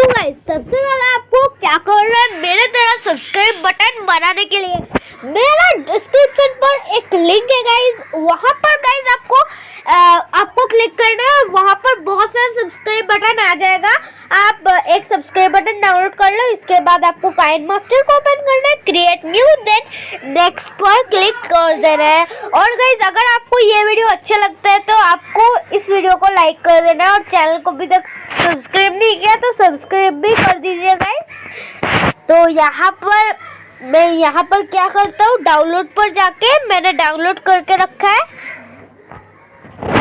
Guys, सबसे पहले आपको क्या करना है, मेरे तरह सब्सक्राइब बटन बनाने के लिए मेरा डिस्क्रिप्शन पर एक लिंक है गाइस, वहां पर गाइस आपको क्लिक करना है। वहां पर बहुत सारे सब्सक्राइब बटन आ जाएगा। आप एक सब्सक्राइब बटन डाउनलोड कर लो। इसके बाद आपको काइनमास्टर को ओपन करना है, क्रिएट न्यू, देन नेक्स्ट पर क्लिक कर देना है। और गाइस, अगर आपको ये वीडियो अच्छा लगता है तो आपको इस वीडियो को लाइक कर देना है और चैनल को अभी तक सब्सक्राइब नहीं किया तो सब्सक्राइब भी कर दीजिए गाइस। तो यहाँ पर क्या करता हूँ, डाउनलोड पर जाके मैंने डाउनलोड करके रखा है।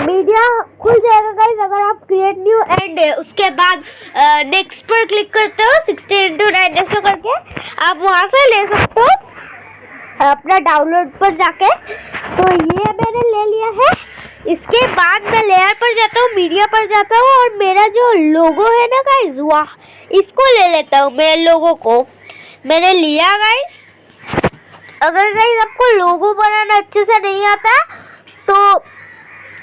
मीडिया खुल जाएगा गाइस अगर आप क्रिएट न्यू एंड उसके बाद नेक्स्ट पर क्लिक करते हो 60x9 ऐसे करके आप वहाँ से ले सकते हो अपना डाउनलोड पर जाके। तो ये मैंने ले लिया है। इसके बाद मैं लेयर पर जाता हूँ, मीडिया पर जाता हूँ और मेरा जो लोगो है ना गाइस, वाह, इसको ले लेता हूँ। मेरे लोगो को मैंने लिया गाइस। अगर गाइस आपको लोगो बनाना अच्छे से नहीं आता तो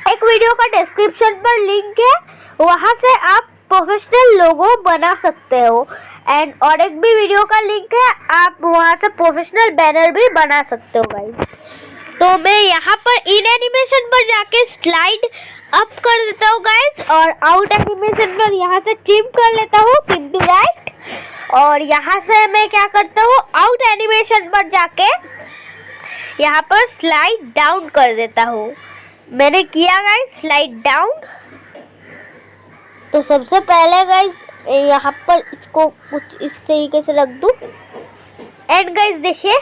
एक वीडियो का डिस्क्रिप्शन पर लिंक है, वहाँ से आप प्रोफेशनल लोगो बना सकते हो। एंड और एक भी वीडियो का लिंक है, आप वहाँ से प्रोफेशनल बैनर भी बना सकते हो गाइस। तो मैं यहाँ पर इन एनिमेशन पर जाके स्लाइड अप कर देता हूँ गाइस और आउट एनिमेशन पर यहाँ से ट्रिम कर लेता हूँ, ट्रिम टू राइट। और यहाँ से मैं क्या करता हूँ, आउट एनिमेशन पर जाके यहाँ पर स्लाइड डाउन कर देता हूँ। मैंने किया गाइस स्लाइड डाउन। तो सबसे पहले गाइस यहाँ पर इसको कुछ इस तरीके से रख दूँ। एंड गाइस देखिए,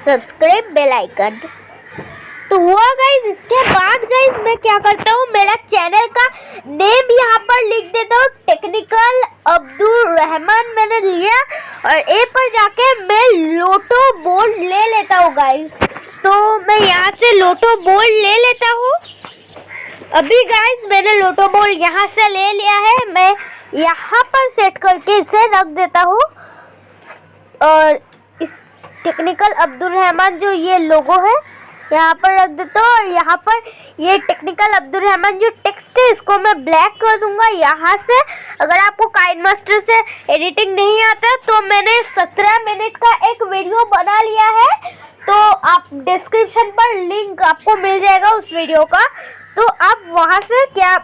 सब्सक्राइब बेल आइकन तो हुआ गाइस। इसके बाद गाइस मैं क्या करता हूँ, मेरा चैनल का नेम यहाँ पर लिख देता हूँ, टेक्निकल अब्दुर रहमान मैंने लिया। और ए पर जाके मैं लोटो बोल्ड ले लेता हूँ गाइस। तो मैं यहाँ से लोटो बोल्ड ले लेता हूँ। अभी गाइस मैंने लोटो बोल्ड यहाँ से ले लिया है। मैं यहाँ पर सेट करके इसे रख देता हूँ और इस टेक्निकल अब्दुल रहमान जो ये लोगो है यहाँ पर रख देता हूँ। और यहाँ पर ये टेक्निकल अब्दुल रहमान जो टेक्स्ट है इसको मैं ब्लैक कर दूंगा यहाँ से। अगर आपको काइनमास्टर से एडिटिंग नहीं आता तो मैंने 17 मिनट का एक वीडियो बना लिया है, तो आप डिस्क्रिप्शन पर लिंक आपको मिल जाएगा उस वीडियो का। तो आप वहाँ से क्या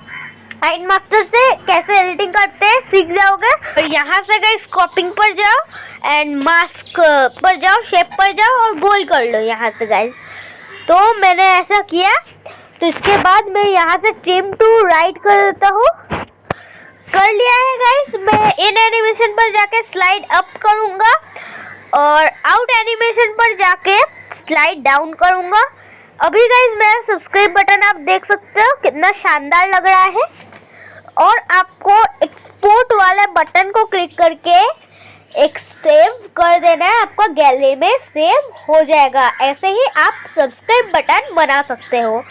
काइनमास्टर से कैसे एडिटिंग करते हैं सीख जाओगे। और यहाँ से गाइस क्रॉपिंग पर जाओ एंड मास्क पर जाओ, शेप पर जाओ और गोल कर लो यहाँ से गाइस। तो मैंने ऐसा किया। तो इसके बाद मैं यहाँ से ट्रिम टू राइट कर देता हूँ। कर लिया है गाइस। मैं इन एनिमेशन पर जाके स्लाइड अप करूँगा और आउट एनिमेशन पर जाके स्लाइड डाउन करूँगा। अभी गाइस मेरा सब्सक्राइब बटन आप देख सकते हो कितना शानदार लग रहा है। और आपको एक्सपोर्ट वाले बटन को क्लिक करके एक सेव कर देना है, आपका गैलरी में सेव हो जाएगा। ऐसे ही आप सब्सक्राइब बटन बना सकते हो।